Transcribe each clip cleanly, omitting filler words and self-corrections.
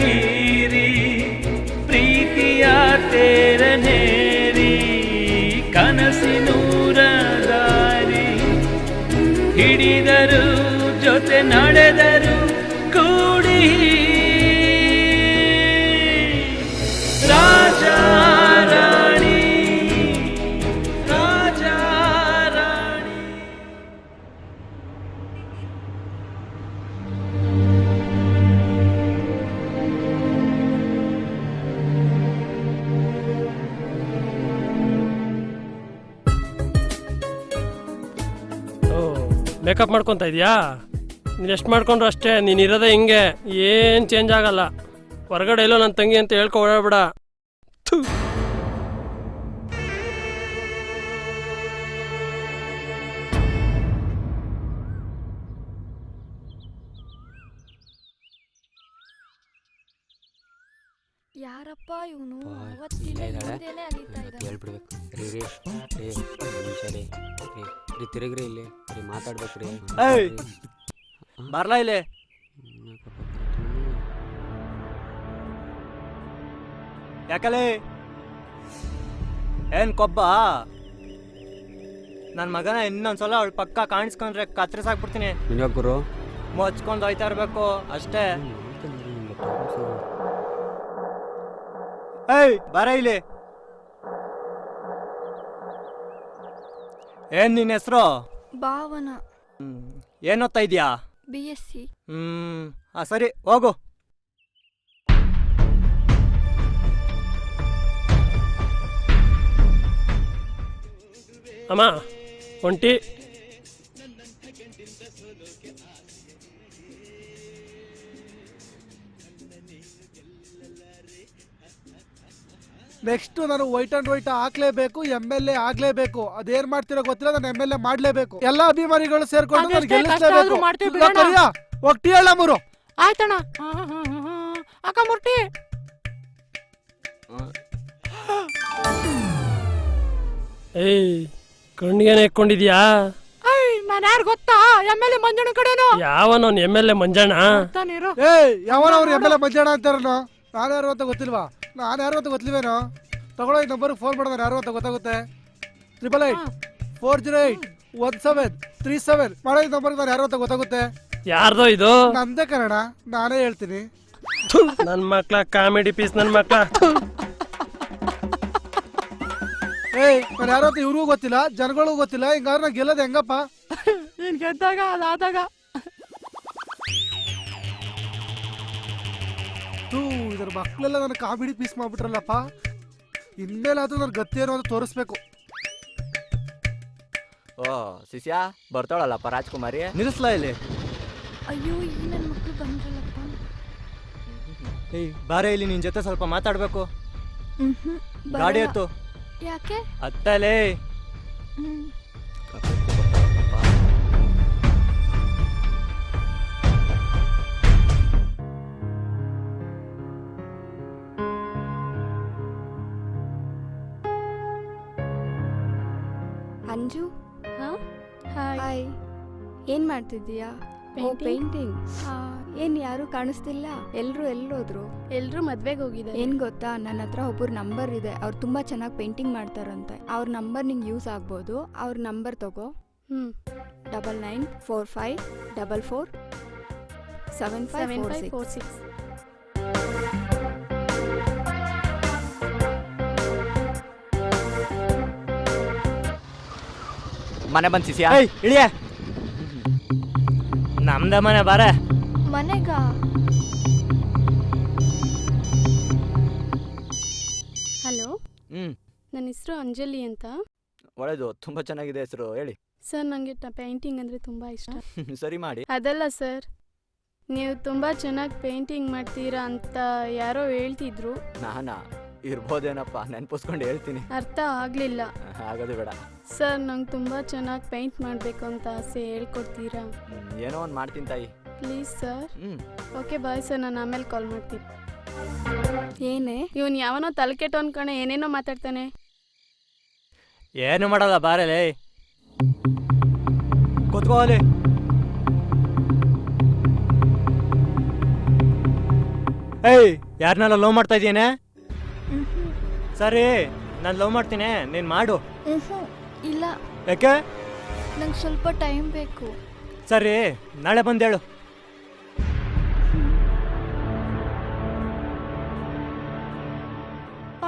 ಹೀರಿ ಪ್ರೀತಿಯ ತೇರನೇರಿ ಕನಸಿನೂರ ದಾರಿ ಹಿಡಿದರು ಜೊತೆ ನಡೆದರು ಕೂಡಿ ರಾಜ ರಾಣಿ ರಾಜ ರಾಣಿ. ಮೇಕಪ್ ಮಾಡ್ಕೊತ ಇದೆಯಾ? ನೀನು ಎಷ್ಟು ಮಾಡ್ಕೊಂಡ್ರು ಅಷ್ಟೇ, ನೀನು ಇರೋದೇ ಹಿಂಗೆ, ಏನು ಚೇಂಜ್ ಆಗಲ್ಲ. ಹೊರಗಡೆ ಎಲ್ಲೋ ನನ್ನ ತಂಗಿ ಅಂತ ಹೇಳ್ಕೊ ಓಡಾಡ್ಬೇಡ. ಯಾರಪ್ಪ ಇವನು? ತಿರುಗ್ರಿ ಇಲ್ಲಿ ಮಾತಾಡ್ಬೇಕ್ರಿ. ಬರ್ಲಾ ಇಲ್ಲಿ. ಯಾಕಲೆ ಏನ್ ಕೊಬ್ಬ? ನನ್ನ ಮಗನ ಇನ್ನೊಂದ್ಸಲ ಅವಳ ಪಕ್ಕ ಕಾಣಿಸ್ಕೊಂಡ್ರೆ ಕತ್ರಿಸಾಕ್ಬಿಡ್ತೀನಿ. ಗುರು ಮೊಚ್ಕೊಂಡು ಹೋಯ್ತಾ ಇರ್ಬೇಕು ಅಷ್ಟೇ. ಏಯ್ ಬರ ಇಲ್ಲಿ. ಏನ್ ನಿನ್ನ ಹೆಸರು? ಭಾವನ. ಏನ್ ಓದ್ತಾ ಇದೀಯಾ? BSc. ಸರಿ ಹೋಗು. ಅಮ್ಮ ಒಂಟಿ. ನೆಕ್ಸ್ಟ್ ನಾನು ವೈಟ್ ಅಂಡ್ ವೈಟ್ ಹಾಕ್ಲೇಬೇಕು, MLA ಆಗ್ಲೇಬೇಕು. ಅದೇನ್ ಮಾಡ್ತಿರೋ ಗೊತ್ತಿಲ್ಲ, ನಾನು MLA ಮಾಡ್ಲೇಬೇಕು. ಎಲ್ಲಾ ಅಭಿಮಾನಿಗಳು ಸೇರ್ಕೊಂಡು ನಾನು ಗೆಲ್ಲಿಸಲೇಬೇಕು. ಒಟ್ಟಿ ಹೇಳ ಮೂರು ಆಯ್ತಣ್ಣ. ಅಕ್ಕ ಮುರ್ಟಿ. ಏಯ್ ಕಣ್ಣಿಗೇನೆ ಇಟ್ಕೊಂಡಿದ್ಯಾ? ನಾನು ಯಾರು ಗೊತ್ತಾ? MLA Manjanna ಕಡೆನೋ. ಯಾವನವನ್ MLA Manjanna? ಯಾವನವ್ರು MLA Manjanna ಅಂತಾರನೋ? ನಾನು ಯಾರು ಅಂತ ಗೊತ್ತಿಲ್ವಾ? ನಾನು ಯಾರು ಅಂತ ಗೊತ್ತಿಲ್ವೇನೋ? ತಗೊಳ್ಳೋ ಈ ನಂಬರ್ಗೆ ಫೋನ್ ಮಾಡೋದು, ಯಾರು ಅಂತ ಗೊತ್ತಾಗುತ್ತೆ. 8884081737 ಮಾಡೋ ಈ ನಂಬರ್ಗೆ ನಾನು ಯಾರು ಅಂತ ಗೊತ್ತಾಗುತ್ತೆ. ಯಾರ್ದೋ ಇದು? ನಂದೇ ಕನ್ನಡ, ನಾನೇ ಹೇಳ್ತೀನಿ. ನನ್ ಮಕ್ಳ ಕಾಮಿಡಿ ಪೀಸ್ ನನ್ ಮಕ್ಳ. ನಾನು ಯಾರು ಅಂತ ಇವ್ರಿಗೂ ಗೊತ್ತಿಲ್ಲ, ಜನಗಳಿಗೂ ಗೊತ್ತಿಲ್ಲ. ಹಿಂಗಾದ್ರೆ ನಾ ಗೆಲ್ಲೋದು ಹೆಂಗಪ್ಪ? ನೀನ್ ಗೆದ್ದಾಗ ಅದಾದಾಗ ಇದರ ಮಕ್ಕಳೆಲ್ಲ ನನ್ನ ಕಾಮಿಡಿ ಪೀಸ್ ಮಾಡ್ಬಿಟ್ರಲ್ಲಪ್ಪ. ಇನ್ಮೇಲಾದ್ರೂ ನನ್ನ ಗತಿ ಏನೋ ಅಂತ ತೋರಿಸ್ಬೇಕು. ಓ ಶಿಷ್ಯ ಬರ್ತಾಳಲ್ಲಪ್ಪ ರಾಜ್ಕುಮಾರಿ. ನಿಲ್ಲಿಸ್ಲಾ ಇಲ್ಲಿ. ಅಯ್ಯೋ ಈ ನನ್ನ ಮಕ್ಕಳು ಬಂದ್ರಲ್ಲಪ್ಪ. ಏಯ್ ಬಾರೆ ಇಲ್ಲಿ, ನಿನ್ ಜೊತೆ ಸ್ವಲ್ಪ ಮಾತಾಡ್ಬೇಕು. ಗಾಡಿ ಎತ್ತು. ಯಾಕೆ? ಅತ್ತಲೇ. ಅಂಜು. ಹಾಯ್. ಏನ್ ಮಾಡ್ತಿದ್ದೀಯಾ? ಪೇಂಟಿಂಗ್. ಏನ್ ಯಾರು ಕಾಣಿಸ್ತಿಲ್ಲ? ಎಲ್ಲೋದ್ರು? ಎಲ್ರು ಮದ್ವೆಗೆ ಹೋಗಿದ್ದಾರೆ. ಏನ್ ಗೊತ್ತಾ, ನನ್ನ ಹತ್ರ ಒಬ್ಬರು ನಂಬರ್ ಇದೆ. ಅವ್ರು ತುಂಬಾ ಚೆನ್ನಾಗಿ ಪೇಂಟಿಂಗ್ ಮಾಡ್ತಾರಂತೆ. ಅವ್ರ ನಂಬರ್ ನಿಂಗೆ ಯೂಸ್ ಆಗ್ಬೋದು. ಅವ್ರ ನಂಬರ್ ತಗೋ. 9945447546. ಮನೆ ಬಂದ್ ಶಿಷ್ಯ. ಇಳಿಯ. ನಮ್ದ ಮನೆ ಬಾರ. ಮನೆಗ? ಹಲೋ, ನನ್ನ ಹೆಸರು ಅಂಜಲಿ ಅಂತ. ಒಳ್ಳೆದು, ತುಂಬಾ ಚೆನ್ನಾಗಿದೆ ಹೆಸರು. ಹೇಳಿ ಸರ್. ನನಗೆ ಪೇಂಟಿಂಗ್ ಅಂದರೆ ತುಂಬ ಇಷ್ಟ. ಸರಿ ಮಾಡಿ. ಅದಲ್ಲ ಸರ್, ನೀವು ತುಂಬ ಚೆನ್ನಾಗಿ ಪೇಂಟಿಂಗ್ ಮಾಡ್ತೀರಾ ಅಂತ ಯಾರೋ ಹೇಳ್ತಿದ್ರು. ನಾನಾ? ಇರ್ಬೋದೇನಪ್ಪ, ನೆನ್ಪಿಸ್ಕೊಂಡು ಹೇಳ್ತೀನಿ. ಅರ್ಥ ಆಗಲಿಲ್ಲ. ಆಗೋದು ಬೇಡ ಸರ್. ನಂಗೆ ತುಂಬ ಚೆನ್ನಾಗಿ ಪೇಂಟ್ ಮಾಡಬೇಕು ಅಂತ ಆಸೆ, ಹೇಳ್ಕೊಡ್ತೀರಾ? ಏನೋ ಒಂದು ಮಾಡ್ತೀನಿ ತಾಯಿ. Please sir. Okay bye sir, ನಾನು ಆಮೇಲೆ ಕಾಲ್ ಮಾಡ್ತೀನಿ. ಏನೇ ಇವನು ಯಾವನೋ ತಲೆ ಕೆಟ್ಟವನ್ ಕಣೆ, ಏನೇನೋ ಮಾತಾಡ್ತಾನೆ. ಏನು ಮಾಡಲ್ಲ ಬಾರಲೇ, ಕೂತ್ಕೋಲಿ. ಏಯ್ ಯಾರನ್ನೆಲ್ಲ ಲವ್ ಮಾಡ್ತಾ ಇದೀಯೇನೆ? ಸರಿ ನಾನು ಲವ್ ಮಾಡ್ತೀನಿ, ನೀನು ಮಾಡು. ಇಲ್ಲ, ಯಾಕೆ? ನಂಗೆ ಸ್ವಲ್ಪ ಟೈಮ್ ಬೇಕು. ಸರಿ ನಾಳೆ ಬಂದೇಳು.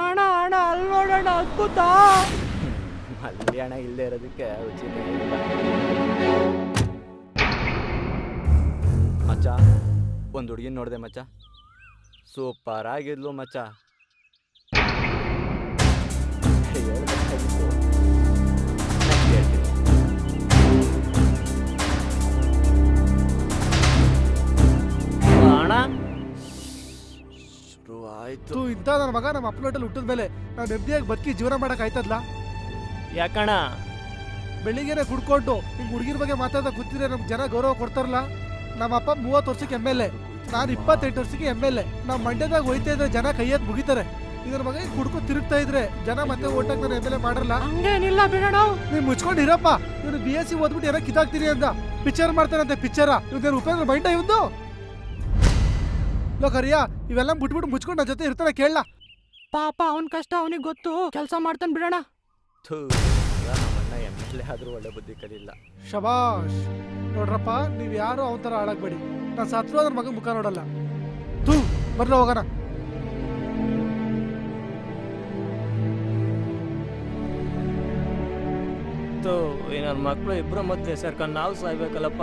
ಅಣ್ಣ ಅಣ್ಣ ಅಲ್ಲಿ ನೋಡೋಣ, ಅದ್ಭುತ. ಅಲ್ಲಿ ಹಣ ಇಲ್ಲದೆ ಇರೋದಕ್ಕೆ ಉಚಿತ ಇಲ್ಲ. ಮಚ್ಚ, ಒಂದು ಹುಡುಗಿನ ನೋಡಿದೆ ಮಚ್ಚ, ಸೂಪರ್ ಆಗಿದ್ಲು ಮಚ್ಚ. ಹೇಳ್ಬೇಕಾಗಿತ್ತು. ನಾನ್ ಹೇಳ್ತೀನಿ. ಅಣ್ಣ ಶುರುವಾಯ್ತು. ಇಂಥ ನನ್ನ ಮಗ ನಮ್ಮ ಅಪ್ಪನೋಟಲ್ಲಿ ಹುಟ್ಟಿದ ಮೇಲೆ ನಾವು ನೆಮ್ಮದಿಯಾಗಿ ಬದುಕಿ ಜೀವನ ಮಾಡಕ್ ಆಯ್ತದ್ಲ? ಯಾಕಣ್ಣ? ಬೆಳಿಗ್ಗೆನೆ ಕುಡ್ಕೊಂಡು ನಿಮ್ ಹುಡುಗಿರ ಬಗ್ಗೆ ಮಾತಾಡ್ತಾ ಗೊತ್ತಿದ್ರೆ ನಮ್ಗೆ ಜನ ಗೌರವ ಕೊಡ್ತಾರಲ್ಲ. ನಮ್ಮ ಅಪ್ಪ 30 ವರ್ಷಕ್ಕೆ MLA, ನಾನು 28 ವರ್ಷಕ್ಕೆ MLA. ನಾವು ಮಂಡ್ಯದಾಗ ಹೋಯ್ತಾ ಇದ್ರೆ ಜನ ಕೈಯತ್ ಮುಗಿತಾರೆ. ಇದ್ರ ಮಗ ಕುಡ್ಕೊಂಡು ತಿರುಗ್ತಾ ಇದ್ರೆ ಜನ ಮತ್ತೆ ಓಟಾಕ್ ನಾನು MLA ಮಾಡಲ್ಲ. ಹಂಗೇನಿಲ್ಲ ಬಿಡೋಣ. ನೀವ್ ಮುಚ್ಕೊಂಡು ಇರಪ್ಪ. ಇವನು BSc ಓದ್ಬಿಟ್ಟು ಏನೋ ಕಿತ್ತಾಕ್ತೀನಿ ಅಂದ. ಪಿಕ್ಚರ್ ಮಾಡ್ತಾನಂತೆ ಪಿಕ್ಚರ. ಇವ್ನ ಉಪೇಂದ್ರ ಮೈಂಡ ಇವ್ದು. ಲೋ ಕರಿಯಾ, ಇವೆಲ್ಲ ಬಿಟ್ಬಿಟ್ಟು ಮುಚ್ಕೊಂಡು ನನ್ನ ಜೊತೆ ಇರ್ತಾನೆ ಕೇಳಲ್ಲ. ಪಾಪ ಅವನ್ ಕಷ್ಟ ಅವನಿಗೆ ಗೊತ್ತು, ಕೆಲಸ ಮಾಡ್ತಾನೆ ಬಿಡೋಣ. ನಮ್ಮಣ್ಣ MLA ಆದ್ರೂ ಒಳ್ಳೆ ಬುದ್ಧಿ ಕಲಿಲ್ಲ. ಶಬಾಷ್. ನೋಡ್ರಪ್ಪ, ನೀವ್ ಯಾರು ಅವನ ತರ ಹಾಳಾಗ್ಬೇಡಿ. ನಾನು ಸತ್ರು ಅದ್ರ ಮಗ ಮುಖ ನೋಡಲ್ಲ. ತೂ ಬರ್ಲ ಹೋಗೋಣ. ಈ ನನ್ನ ಮಕ್ಕಳು ಇಬ್ರು ಮದ್ವೆ ಸೇರ್ಕೊಂಡು ನಾವು ಸಾಯ್ಬೇಕಲ್ಲಪ್ಪ.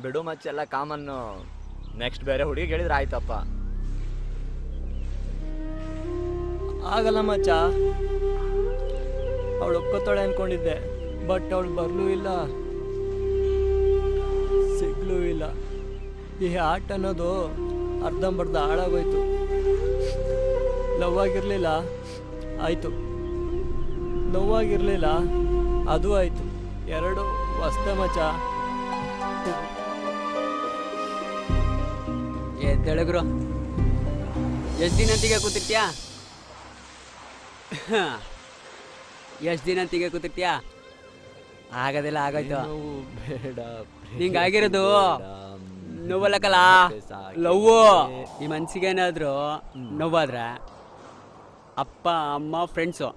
ಬಿಡು ಮಚ್ಚೆಲ್ಲ ಕಾಮನ್ನು. ನೆಕ್ಸ್ಟ್ ಬೇರೆ ಹುಡುಗಿ ಹೇಳಿದ್ರೆ ಆಯ್ತಪ್ಪ. ಆಗಲ್ಲ ಮಚ್ಚ, ಅವಳು ಒಪ್ಕೋತಾಳೆ ಅನ್ಕೊಂಡಿದ್ದೆ, ಬಟ್ ಅವಳು ಬರ್ಲೂ ಇಲ್ಲ, ಸಿಗ್ಲೂ ಇಲ್ಲ. ಈ ಆಟ ಅನ್ನೋದು ಅರ್ಧಂಬರ್ಧ ಹಾಳಾಗೋಯ್ತು. ಲವ್ ಆಗಿರ್ಲಿಲ್ಲ, ಆಯ್ತು. ನೋವಾಗಿರ್ಲಿಲ್ಲ, ಅದು ಆಯ್ತು. ಎರಡು ಹೊಸ್ತೆ ಮಚ್ಚ. ಎದ್ದೇಳಗ್ರು, ಎಷ್ಟು ದಿನ ಅಂತಿಗೆ ಕೂತಿರ್ತೀಯಾ? ಎಷ್ಟು ದಿನ ಅಂತಿಗೆ ಕೂತಿರ್ತೀಯಾ? ಆಗೋದಿಲ್ಲ, ಆಗೋಯ್ತು. ಬೇಡ, ನಿಂಗಾಗಿರೋದು ನೋವಲ್ಲಕ್ಕಲ್ಲ, ಲವ್ವು. ಈ ಮನ್ಸಿಗೇನಾದ್ರು ನೋವಾದ್ರೆ ಅಪ್ಪ ಅಮ್ಮ ಫ್ರೆಂಡ್ಸು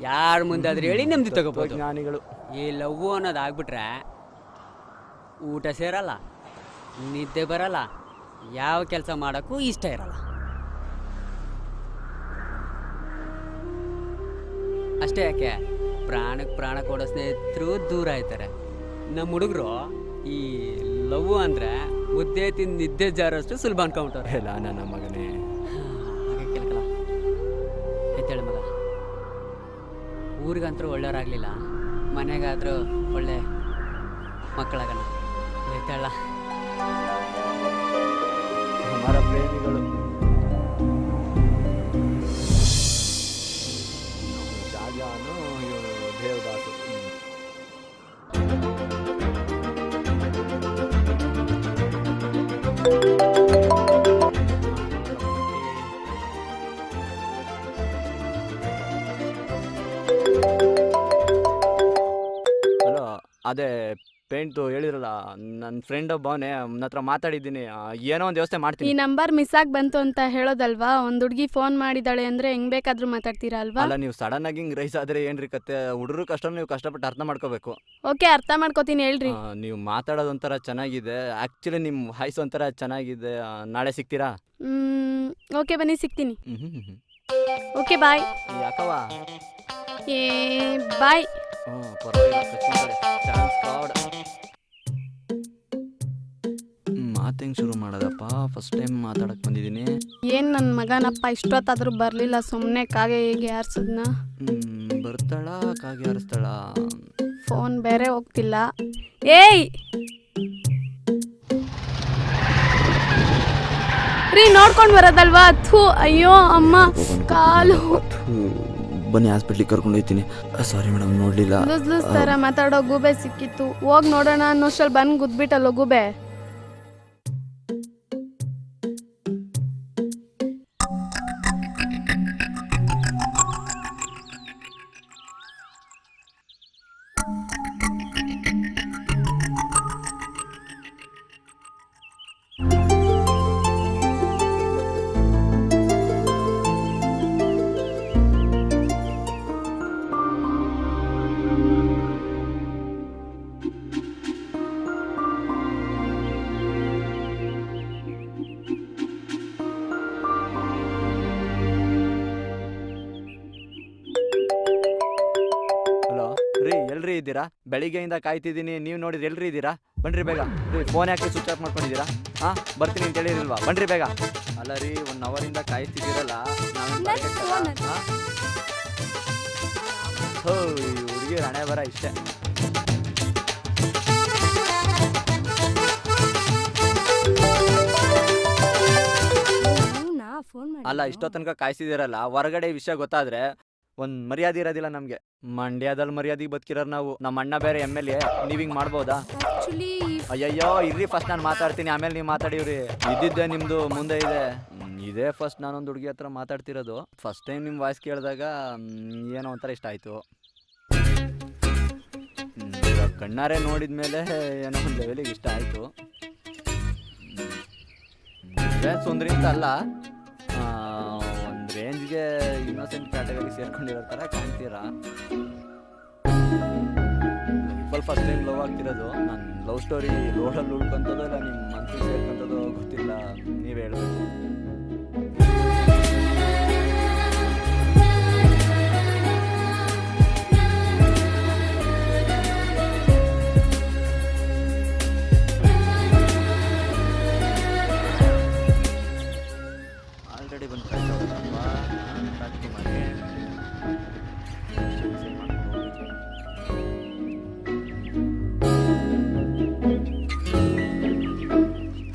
ಯಾರ ಮುಂದಾದ್ರೂ ಹೇಳಿ ನೆಮ್ಮದಿ ತಗೋಬೋದು. ಜ್ಞಾನಿಗಳು. ಈ ಲವ್ವು ಅನ್ನೋದು ಆಗ್ಬಿಟ್ರೆ ಊಟ ಸೇರಲ್ಲ, ನಿದ್ದೆ ಬರಲ್ಲ, ಯಾವ ಕೆಲಸ ಮಾಡೋಕ್ಕೂ ಇಷ್ಟ ಇರಲ್ಲ. ಅಷ್ಟೇ ಯಾಕೆ, ಪ್ರಾಣಕ್ಕೆ ಪ್ರಾಣ ಕೊಡೋ ಸ್ನೇಹಿತರು ದೂರ ಆಯ್ತಾರೆ. ನಮ್ಮ ಹುಡುಗರು ಈ ಲವ್ ಅಂದರೆ ಮುದ್ದೆ ತಿಂದು ನಿದ್ದೆ ಜಾರಷ್ಟು ಸುಲಭ ಅನ್ಕೊಂಬಿಟ್ಟವ್ರೆ. ಇಲ್ಲ ನನ್ನ ಮಗನೇ, ಹಾಗೆ ಕೇಳ್ಕಲ್ಲ. ಎದ್ದೇಳು ಮಗ, ಊರಿಗಂತೂ ಒಳ್ಳೆಯವರಾಗಲಿಲ್ಲ, ಮನೆಗಾದರೂ ಒಳ್ಳೆ ಮಕ್ಕಳಾಗಣ. ಎದ್ದೇಳ. ಅಮರ ಪ್ರೇಮಿಗಳು. ಶಾಜಾನು, ಇವನು ದೇವದಾಸು. ಹಲೋ, ಅದೇ ಪೇಂಟು ಹೇಳಿದ್ರಲ್ಲ, ನನ್ನ ಫ್ರೆಂಡ್ ಒಬ್ಬವನೇ, ನನ್ನ ಹತ್ರ ಮಾತಾಡಿದ್ದೀನಿ. ಏನೋ ಒಂದು ವ್ಯವಸ್ಥೆ ಈ ನಂಬರ್ ಮಿಸ್ ಆಗಿ ಬಂತು ಅಂತ ಹೇಳೋದಲ್ವಾ? ಒಂದು ಹುಡುಗಿ ಫೋನ್ ಮಾಡಿದಾಳೆ ಅಂದ್ರೆ ಹೆಂಗ್ ಬೇಕಾದ್ರೂ ಮಾತಾಡ್ತೀರಾ ಅಲ್ವಾ? ಅಲ್ಲ, ನೀವು ಸಡನ್ ಆಗಿ ಹಿಂಗೆ ರೈಸ್ ಆದ್ರೆ ಏನ್ರಿ ಕತೆ? ಹುಡುಗರು ಕಷ್ಟ ನೀವು ಕಷ್ಟಪಟ್ಟು ಅರ್ಥ ಮಾಡ್ಕೋಬೇಕು. ಓಕೆ, ಅರ್ಥ ಮಾಡ್ಕೋತೀನಿ, ಹೇಳ್ರಿ. ನೀವು ಮಾತಾಡೋದು ಒಂಥರ ಚೆನ್ನಾಗಿದೆ, ಆ್ಯಕ್ಚುಲಿ ನಿಮ್ಮ ವಾಯ್ಸ್ ಒಂಥರ ಚೆನ್ನಾಗಿದೆ. ನಾಳೆ ಸಿಗ್ತೀರಾ? ಓಕೆ, ಬನ್ನಿ, ಸಿಗ್ತೀನಿ. ಹ್ಮ್. ಓಕೆ, ಬಾಯ್. ಯಾಕವ? ಏ ಬಾಯ್. ಪರವಾಗಿಲ್ಲ, ಚಾನ್ಸ್ ಕಾರ್ಡ್. ಮಾತು ಹೆಂಗೆ ಶುರು ಮಾಡೋದಪ್ಪ? ಫಸ್ಟ್ ಟೈಮ್ ಮಾತಾಡಕ್ಕೆ ಬಂದಿದ್ದೀನಿ. ಏನ್ ನನ್ನ ಮಗನಪ್ಪ ಇಷ್ಟೊತ್ತಾದ್ರೂ ಬರ್ಲಿಲ್ಲ, ಸುಮ್ಮನೆ ಕಾಗೆ ಹೇಗೆ ಹಾರ್ಸದ್ನ? ಬರ್ತಾಳ ಕಾಗೆ ಹಾರಿಸ್ತಾಳ? ಫೋನ್ ಬೇರೆ ಹೋಗ್ತಿಲ್ಲ. ಏಯ್ ರೀ, ನೋಡ್ಕೊಂಡು ಬರೋದಲ್ವಾ? ಥೂ, ಅಯ್ಯೋ ಅಮ್ಮ ಕಾಲು. ಬನ್ನಿ, ಹಾಸ್ಪಿಟ್ಲಿಗೆ ಕರ್ಕೊಂಡು ಹೋಗ್ತೀನಿ. ಸಾರಿ ಮೇಡಮ್, ನೋಡಲಿಲ್ಲ. ಲೂಸ್ ಥರ ಮಾತಾಡೋ ಗೂಬೆ ಸಿಕ್ಕಿತ್ತು. ಹೋಗಿ ನೋಡೋಣ ಅನ್ನೋಷ್ಟಲ್ಲಿ ಬಂದು ಗುದ್ಬಿಟ್ಟಲ್ಲೋ ಗೂಬೆ. ಅಂತೀರಾ? ಬೆಳಿಗ್ಗೆಯಿಂದ ಕಾಯ್ತಿದ್ದೀನಿ, ನೀವು ನೋಡಿದ್ರೆ ಎಲ್ರಿ ಇದ್ದೀರಾ? ಬನ್ರಿ ಬೇಗ. ಫೋನ್ ಯಾಕೆ ಸ್ವಿಚ್ ಆಫ್ ಮಾಡ್ಕೊಂಡಿದ್ದೀರಾ? ಹಾಂ, ಬರ್ತೀನಿ ಅಂತ ಹೇಳಿರಿಲ್ವಾ? ಬನ್ರಿ ಬೇಗ. ಅಲ್ಲ ರೀ, 1 ಅವರಿಂದ ಕಾಯ್ತಿದ್ದೀರಲ್ಲ, ಹೋ ಹುಡುಗಿ ಹಣೆ ಬರ ಇಷ್ಟೇ. ಅಲ್ಲ, ಇಷ್ಟೋ ತನಕ ಕಾಯ್ಸಿದಿರಲ್ಲ, ಹೊರಗಡೆ ವಿಷಯ ಗೊತ್ತಾದ್ರೆ ಒಂದ್ ಮರ್ಯಾದೆ ಇರೋದಿಲ್ಲ ನಮ್ಗೆ. ಮಂಡ್ಯದಲ್ಲಿ ಮರ್ಯಾದೆಗೆ ಬದುಕಿರೋರು ನಾವು. ನಮ್ಮ ಅಣ್ಣ ಬೇರೆ MLA, ನೀವ್ ಹಿಂಗ್ ಮಾಡ್ಬೋದಾ? ಅಯ್ಯಯ್ಯೋ ಇರ್ರಿ, ಫಸ್ಟ್ ನಾನು ಮಾತಾಡ್ತೀನಿ, ಆಮೇಲೆ ನೀವು ಮಾತಾಡಿವ್ರಿ. ಇದ್ದಿದ್ದೆ ನಿಮ್ದು ಮುಂದೆ ಇದೆ. ಇದೇ ಫಸ್ಟ್ ನಾನೊಂದು ಹುಡುಗಿ ಹತ್ರ ಮಾತಾಡ್ತಿರೋದು. ಫಸ್ಟ್ ಟೈಮ್ ನಿಮ್ಮ ವಾಯ್ಸ್ ಕೇಳಿದಾಗ ಏನೋ ಒಂಥರ ಇಷ್ಟ ಆಯ್ತು. ಕಣ್ಣಾರೆ ನೋಡಿದ್ಮೇಲೆ ಏನೋ ಒಂದು ಲೆವೆಲಿಗೆ ಇಷ್ಟ ಆಯ್ತು. ಸುಂದ್ರಿ ಅಂತ ಅಲ್ಲ, ಒಂದು ರೇಂಜ್ಗೆ ಇನ್ನೋಸೆಂಟ್ ಕ್ಯಾಟಗರಿ ಸೇರ್ಕೊಂಡಿರೋ ಥರ ಕಾಣ್ತೀರಾ. ಲೈಫಲ್ಲಿ ಫಸ್ಟ್ ಟೈಮ್ ಲವ್ ಆಗ್ತಿರೋದು. ನನ್ನ ಲವ್ ಸ್ಟೋರಿ ರೋಡಲ್ಲಿ ಉಳ್ಕೊಂತದೋ ಇಲ್ಲ ನಿಮ್ಮ ಮನಸ್ಸಿಗೆ ಸೇರ್ಕೊಂತದೋ ಗೊತ್ತಿಲ್ಲ, ನೀವೇ ಹೇಳ್ಬೇಕು. ಆಲ್ರೆಡಿ ಬಂದು ಕಳ್ಸೋದಲ್ವಾ ರಾಜ್ಕುಮಾರಿ.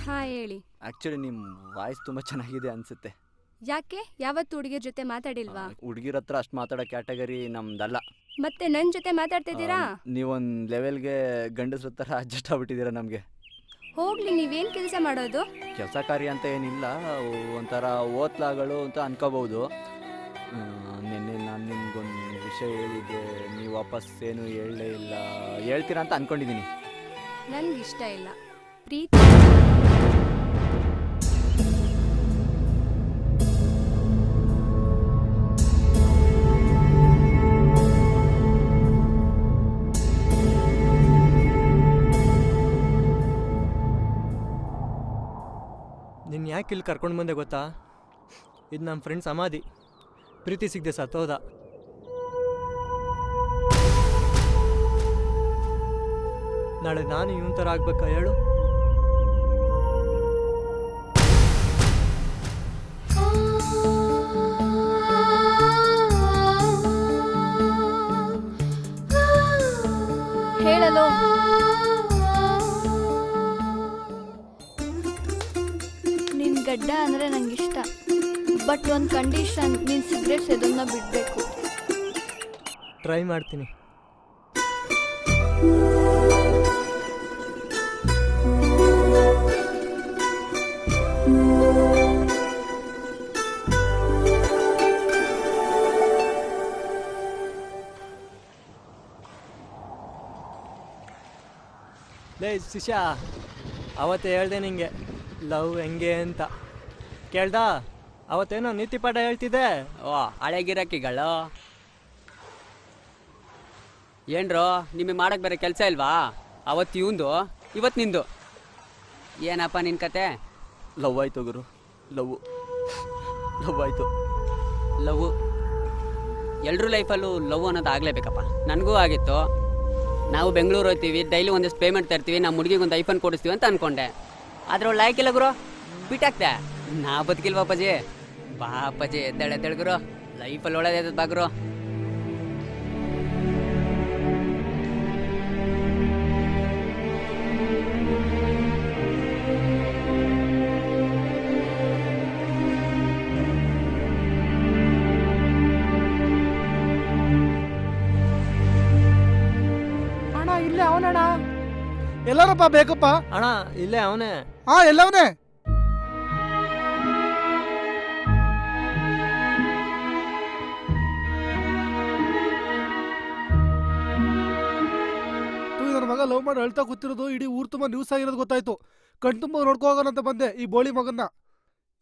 ಹಾ ಹೇಳಿ. ಆ್ಯಕ್ಚುಲಿ ನಿಮ್ಮ ವಾಯ್ಸ್ ತುಂಬ ಚೆನ್ನಾಗಿದೆ ಅನಿಸುತ್ತೆ. ಯಾಕೆ ಯಾವತ್ತು ಹುಡುಗಿರ ಜೊತೆ ಮಾತಾಡಿಲ್ವಾ? ಹುಡುಗಿರ ಹತ್ರ ಅಷ್ಟು ಮಾತಾಡೋ ಕ್ಯಾಟಗರಿ ನಮ್ದಲ್ಲ. ಮತ್ತೆ ನನ್ನ ಜೊತೆ ಮಾತಾಡ್ತಿದ್ದೀರಾ? ನೀವೊಂದು ಲೆವೆಲ್ಗೆ ಗಂಡಸ್ರ ಥರ ಅಡ್ಜಸ್ಟ್ ಆಗ್ಬಿಟ್ಟಿದ್ದೀರಾ ನಮಗೆ. ಹೋಗ್ಲಿ, ನೀವೇನು ಕೆಲಸ ಮಾಡೋದು? ಕೆಲಸ ಕಾರ್ಯ ಅಂತ ಏನಿಲ್ಲ, ಒಂಥರ ಓತ್ಲಾಗಳು ಅಂತ ಅನ್ಕೋಬಹುದು. ನಿನ್ನೆ ನಾನು ನಿಮ್ಗೊಂದು ವಿಷಯ ಹೇಳಿದ್ದೆ, ನೀವು ವಾಪಸ್ ಏನು ಹೇಳಲೇ ಇಲ್ಲ. ಹೇಳ್ತೀರಾ ಅಂತ ಅಂದ್ಕೊಂಡಿದ್ದೀನಿ. ನನಗಿಷ್ಟ ಇಲ್ಲ ಪ್ರೀತಿ. ನಿನ್ನ ಯಾಕೆ ಇಲ್ಲಿ ಕರ್ಕೊಂಡು ಬಂದೆ ಗೊತ್ತಾ? ಇದು ನಮ್ಮ ಫ್ರೆಂಡ್ ಸಮಾಧಿ. ಪ್ರೀತಿ ಸಿಗದೆ ಸತ್ತೋದ. ನಾಳೆ ನಾನು ಇವನ್ ಥರ ಆಗ್ಬೇಕಾ ಹೇಳು? ಹೇಳಲು ನಿನ್ನ ಗಡ್ಡ ಅಂದರೆ ನಂಗಿಷ್ಟ. ಬಟ್ ಒಂದು ಕಂಡೀಷನ್, ನೀನು ಸಿಗರೇಟ್ ಸೇದೋದನ್ನ ಬಿಡಬೇಕು. ಟ್ರೈ ಮಾಡ್ತೀನಿ. ಲೇ ಶಿಷ್ಯ, ಅವತ್ತೇ ಹೇಳ್ದೆ ನಿಂಗೆ ಲವ್ ಹೆಂಗೆ ಅಂತ. ಕೇಳ್ದ? ಅವತ್ತೇನೋ ನೀತಿ ಪಾಠ ಹೇಳ್ತಿದ್ದೆ. ಓ ಹಳೆ ಗಿರಾಕಿಗಳು ಏನ್ರೋ, ನಿಮಗೆ ಮಾಡಕ್ಕೆ ಬೇರೆ ಕೆಲಸ ಇಲ್ವಾ? ಅವತ್ತು ಇವಂದು, ಇವತ್ತು ನಿಂದು. ಏನಪ್ಪ ನಿನ್ನ ಕತೆ? ಲವ್ ಆಯ್ತು ಗುರು, ಲವ್ ಆಯಿತು. ಲವ್ ಎಲ್ಲರೂ ಲೈಫಲ್ಲೂ ಲವ್ ಅನ್ನೋದು ಆಗಲೇಬೇಕಪ್ಪ. ನನಗೂ ಆಗಿತ್ತು. ನಾವು ಬೆಂಗಳೂರು ಹೋಗ್ತೀವಿ, ಡೈಲಿ ಒಂದಷ್ಟು ಪೇಮೆಂಟ್ ತರ್ತೀವಿ, ನಮ್ಮ ಹುಡುಗಿಗೆ ಒಂದು ಐಫೋನ್ ಕೊಡಿಸ್ತೀವಿ ಅಂತ ಅಂದ್ಕೊಂಡೆ. ಆದರೆ ಅವಳು ಲಾಯ್ಕಿಲ್ಲ ಗುರು, ಬಿಟ್ಟಾಕ್ತೆ. ನಾ ಬದುಕಿಲ್ವ ಅಪ್ಪಾಜಿ? ಬಾ ಅಪ್ಪಾಜಿ, ಎದ್ದೇಳು ಗುರು, ಲೈಫಲ್ಲಿ ಒಳ್ಳೇದಾಯ್ತದ ಬಾ ಗುರು. ಅಣ್ಣ ಇಲ್ಲೇ ಅವನಣ್ಣ. ಎಲ್ಲಾರಪ್ಪ ಬೇಕಪ್ಪ? ಅಣ್ಣ ಇಲ್ಲೇ ಅವನೇ. ಹಾ, ಎಲ್ಲವನೇ? ನನ್ನ ಮಗ ಲವ್ ಮಾಡಿ ಅಳ್ತಾ ಕೂತಿರೋದು ಇಡೀ ಊರ್ ತುಂಬ ನ್ಯೂಸ್ ಆಗಿರೋದು ಗೊತ್ತಾಯ್ತು. ಕಣ್ ತುಂಬ ನೋಡ್ಕೊ ಹೋಗೋಣಂತ ಬಂದೆ ಈ ಬೋಳಿ ಮಗನ್ನ.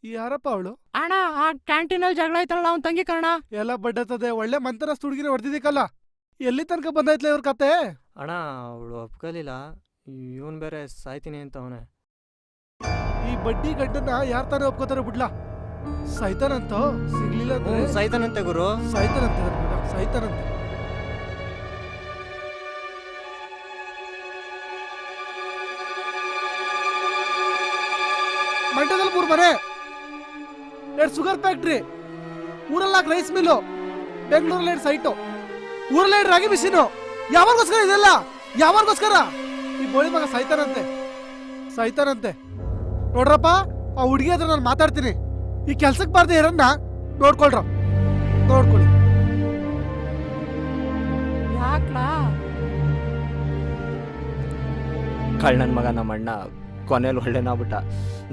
ಯಾರಪ್ಪ ಅವಳು? ಅಣ್ಣ ಆ ಕ್ಯಾಂಟೀನಲ್ಲಿ ಜಗಳ ಆಯ್ತಲ್ಲ ಅವ್ನ ತಂಗಿ ಕಣ. ಎಲ್ಲ ಬಡ್ಡತದೆ, ಒಳ್ಳೆ ಮಂತರಷ್ಟು ಹುಡುಗಿನ ಹೊಡೆದಿದ್ದಕ್ಕಲ್ಲ. ಎಲ್ಲಿ ತನಕ ಬಂದೈತ್ಲ ಇವ್ರ ಕತೆ? ಅಣ್ಣ ಅವಳು ಒಪ್ಕಲಿಲ್ಲ, ಇವನ್ ಬೇರೆ ಸಾಯ್ತೀನಿ ಅಂತ ಅವನೇ. ಈ ಬಡ್ಡಿ ಗಡ್ಡನ್ನ ಯಾರ ತಾನೇ ಒಪ್ಕೋತಾರೆ ಬಿಡ್ಲಾ? ಸಾಯ್ತಾನಂತ, ಸಿಗ್ಲಿಲ್ಲ ಅಂದ್ರೆ ಸಾಯ್ತಾನಂತೆ ಗುರು. ಸಾಯ್ತಾನಂತೆ, ಸಾಯ್ತಾನಂತೆ. ಮಂಡ್ಯದಲ್ಲಿ 3 ಮನೆ, 2 ಶುಗರ್ ಫ್ಯಾಕ್ಟ್ರಿ, ಊರಲ್ಲ ರೈಸ್ ಮಿಲ್ಲು, ಬೆಂಗಳೂರಲ್ಲಿ 2 ಸೈಟು, ಊರಲ್ಲಿ 2 ರಾಗಿ ಮಿಷಿನು. ಯಾವಾಗೋಸ್ಕರ ಇದೆಲ್ಲ? ಯಾವಾಗೋಸ್ಕರ? ಈ ಬೋಳಿ ಮಗ ಸಾಯ್ತಾನಂತೆ. ನೋಡ್ರಪ್ಪ, ಆ ಹುಡುಗಿ ಹತ್ರ ನಾನು ಮಾತಾಡ್ತೀನಿ. ಈ ಕೆಲ್ಸಕ್ಕೆ ಬಾರ್ದೆ ಇರೋನ್ನ ನೋಡ್ಕೊಳ್ಳಿ. ಯಾಕ್ಲಾ? ಕಳ್ ನನ್ನ ಮಗ ನಮ್ಮ ಅಣ್ಣ ಕೊನೆಯಲ್ಲಿ ಒಳ್ಳೆನಾಗ್ಬಿಟ್ಟ.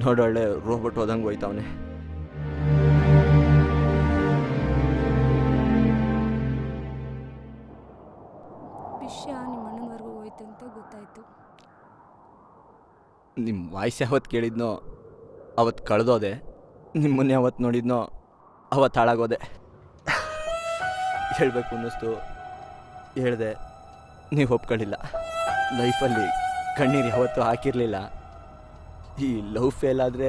ನೋಡೊಳ್ಳೆ ರೋಬೋಟ್ ಹೋದಂಗೆ ಹೋಯ್ತವನೆ. ವಿಷಯ ನಿಮ್ಮ ಅಣ್ಣನವರೆಗೂ ಹೋಯ್ತು ಅಂತ ಗೊತ್ತಾಯ್ತು. ನಿಮ್ಮ ವಾಯ್ಸ್ ಯಾವತ್ತು ಕೇಳಿದ್ನೋ ಅವತ್ತು ಕಳೆದೋದೆ, ನಿಮ್ಮನ್ನೇ ಯಾವತ್ತು ನೋಡಿದ್ನೋ ಅವತ್ತು ಹಾಳಾಗೋದೆ. ಹೇಳಬೇಕು ಅನ್ನಿಸ್ತು, ಹೇಳಿದೆ, ನೀವು ಒಪ್ಕೊಳ್ಳಿಲ್ಲ. ಲೈಫಲ್ಲಿ ಕಣ್ಣೀರು ಯಾವತ್ತೂ ಹಾಕಿರಲಿಲ್ಲ. ಈ ಲವ್ ಫೇಲ್ ಆದರೆ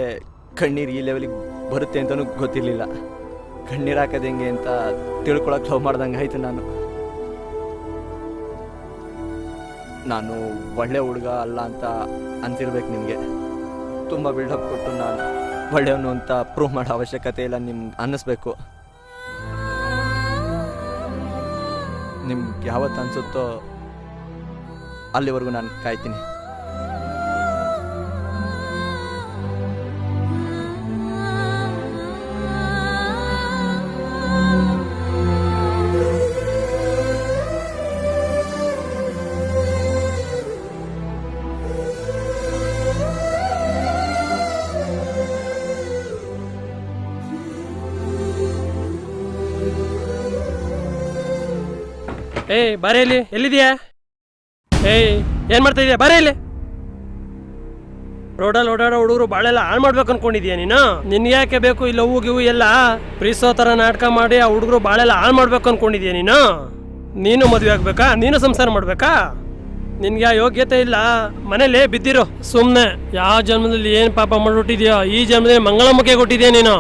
ಕಣ್ಣೀರು ಈ ಲೆವೆಲಿಗೆ ಬರುತ್ತೆ ಅಂತಲೂ ಗೊತ್ತಿರಲಿಲ್ಲ. ಕಣ್ಣೀರು ಹಾಕೋದು ಹೆಂಗೆ ಅಂತ ತಿಳ್ಕೊಳಕ್ಕೆ ಲವ್ ಮಾಡ್ದಂಗೆ ಆಯಿತು. ನಾನು ಒಳ್ಳೆ ಹುಡುಗ ಅಲ್ಲ ಅಂತ ಅನ್ಸಿರ್ಬೇಕು ನಿಮಗೆ. ತುಂಬ ಬಿಲ್ಡಪ್ ಕೊಟ್ಟು ನಾನು ಒಳ್ಳೆಯವನು ಅಂತ ಪ್ರೂವ್ ಮಾಡೋ ಅವಶ್ಯಕತೆ ಇಲ್ಲ ನಿಮ್ಗೆ ಅನ್ನಿಸ್ಬೇಕು. ನಿಮ್ಗೆ ಯಾವತ್ತು ಅನಿಸುತ್ತೋ ಅಲ್ಲಿವರೆಗೂ ನಾನು ಕಾಯ್ತೀನಿ. ಏಯ್ ಬಾರೆ ಇಲ್ಲಿ, ಎಲ್ಲಿದೆಯಾ? ಏಯ್ ಏನು ಮಾಡ್ತಾ ಇದೆಯಾ? ಬಾರೆ ಇಲ್ಲಿ. ರೋಡಲ್ಲಿ ಓಡಾಡೋ ಹುಡುಗರು ಬಾಳೆಲ್ಲ ಹಾಳು ಮಾಡ್ಬೇಕು ಅನ್ಕೊಂಡಿದ್ಯಾ ನೀನು? ನಿನ್ಗೆ ಯಾಕೆ ಬೇಕು ಈ ಲವ್ ಗಿವು ಎಲ್ಲ? ಪ್ರೀಸೋ ಥರ ನಾಟಕ ಮಾಡಿ ಆ ಹುಡುಗರು ಬಾಳೆಲ್ಲ ಹಾಳು ಮಾಡ್ಬೇಕು ಅನ್ಕೊಂಡಿದ್ಯಾ ನೀನು? ನೀನು ಮದುವೆ ಆಗ್ಬೇಕಾ? ನೀನು ಸಂಸಾರ ಮಾಡ್ಬೇಕಾ? ನಿನ್ಗೆ ಆ ಯೋಗ್ಯತೆ ಇಲ್ಲ. ಮನೇಲಿ ಬಿದ್ದಿರೋ ಸುಮ್ಮನೆ. ಯಾವ ಜನ್ಮದಲ್ಲಿ ಏನು ಪಾಪ ಮಾಡ್ಬಿಟ್ಟಿದ್ಯೋ ಈ ಜನ್ಮದಲ್ಲಿ ಮಂಗಳಮುಖಿ ಕೊಟ್ಟಿದ್ಯಾ ನೀನು.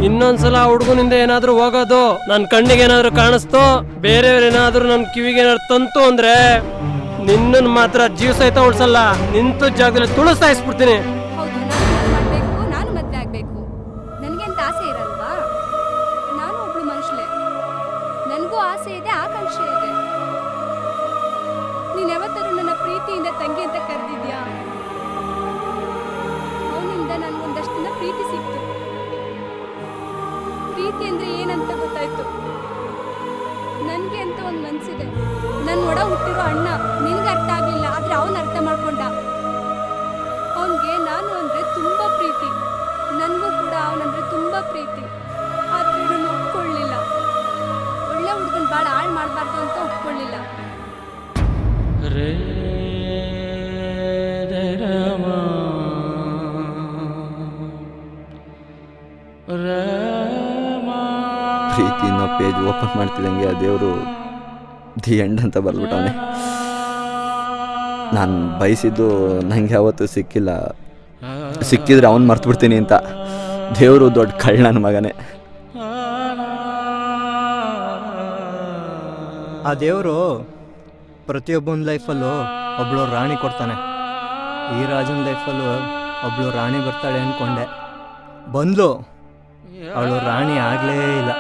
ಇನ್ನೊಂದ್ಸಲ ಹುಡುಗನಿಂದ ಏನಾದ್ರೂ ಹೋಗೋದು, ನನ್ನ ಕಣ್ಣಿಗೆ ಏನಾದ್ರೂ ಕಾಣಿಸ್ತೋ, ಬೇರೆಯವ್ರೇನಾದ್ರೂ ನನ್ನ ಕಿವಿಗೆ ಏನಾದ್ರು ತಂತು ಅಂದ್ರೆ ನಿನ್ನನ್ನು ಮಾತ್ರ ಜೀವ ಸಹಿತ ಉಳಿಸಲ್ಲ. ನಿಂತು ಜಾಗದಲ್ಲಿ ತುಳಿಸಾಯಿಸ್ಬಿಡ್ತೀನಿ. ಹೌದು, ನಾನು ಮದುವೆ ಆಗಬೇಕು. ನನಗೆ ಅಂತ ಆಸೆ ಇರಲ್ವಾ? ನಾನು ಒಬ್ಳು ಮನುಷ್ಯಳೆ, ನನಗೂ ಆಸೆ ಇದೆ, ಆಕಾಂಕ್ಷೆ ಇದೆ. ನೀನು ಯಾವತ್ತಾದ್ರೂ ನನ್ನ ಪ್ರೀತಿಯಿಂದ ತಂಗಿ ಅಂತ ಕರೆದಿದ್ಯಾ? ಅವನಿಂದ ನನಗೊಂದಷ್ಟು ದಿನ ಪ್ರೀತಿ ಸಿಕ್ತು. ಪ್ರೀತಿ ಅಂದ್ರೆ ಏನಂತ ಗೊತ್ತಾಯ್ತು. ನನ್ಗೆ ಅಂತ ಒಂದು ಮನ್ಸಿದೆ. ನನ್ನ ಒಡ ಹುಟ್ಟಿರೋ ಅಣ್ಣ ನಿನ್ಗೆ ಅರ್ಥ ಆಗ್ಲಿಲ್ಲ, ಆದ್ರೆ ಅವನ್ ಅರ್ಥ ಮಾಡ್ಕೊಂಡ. ಅವನ್ಗೆ ನಾನು ಅಂದ್ರೆ ತುಂಬಾ ಪ್ರೀತಿ, ನನ್ಗೂ ಕೂಡ ಅವನಂದ್ರೆ ತುಂಬಾ ಪ್ರೀತಿ. ಆದ್ರೆ ನಾನು ಒಪ್ಕೊಳ್ಳಿಲ್ಲ. ಒಳ್ಳೆ ಹುಡುಗನ್ ಬಾಳ ಹಾಳು ಮಾಡಬಾರ್ದು ಅಂತ ಒಪ್ಕೊಳ್ಳಿಲ್ಲ. ಪ್ರೀತಿ ಅನ್ನೋ ಪೇಜ್ ಓಪನ್ ಮಾಡ್ತಿದ್ದಂಗೆ ಆ ದೇವರು ದಿ ಎಂಡ್ ಅಂತ ಬರ್ಬಿಟ್ಟವನೆ. ನಾನು ಬಯಸಿದ್ದು ನನಗೆ ಯಾವತ್ತೂ ಸಿಕ್ಕಿಲ್ಲ. ಸಿಕ್ಕಿದ್ರೆ ಅವನು ಮರ್ತುಬಿಡ್ತೀನಿ ಅಂತ. ದೇವರು ದೊಡ್ಡ ಕಳ್ಳ ನನ್ನ ಮಗನೇ. ಆ ದೇವರು ಪ್ರತಿಯೊಬ್ಬನ ಲೈಫಲ್ಲೂ ಒಬ್ಳು ರಾಣಿ ಕೊಡ್ತಾನೆ. ಈ ರಾಜನ ಲೈಫಲ್ಲೂ ಒಬ್ಳು ರಾಣಿ ಬರ್ತಾಳೆ ಅಂದ್ಕೊಂಡೆ. ಬಂದ್ಲು, ಅವಳು ರಾಣಿ ಆಗಲೇ ಇಲ್ಲ.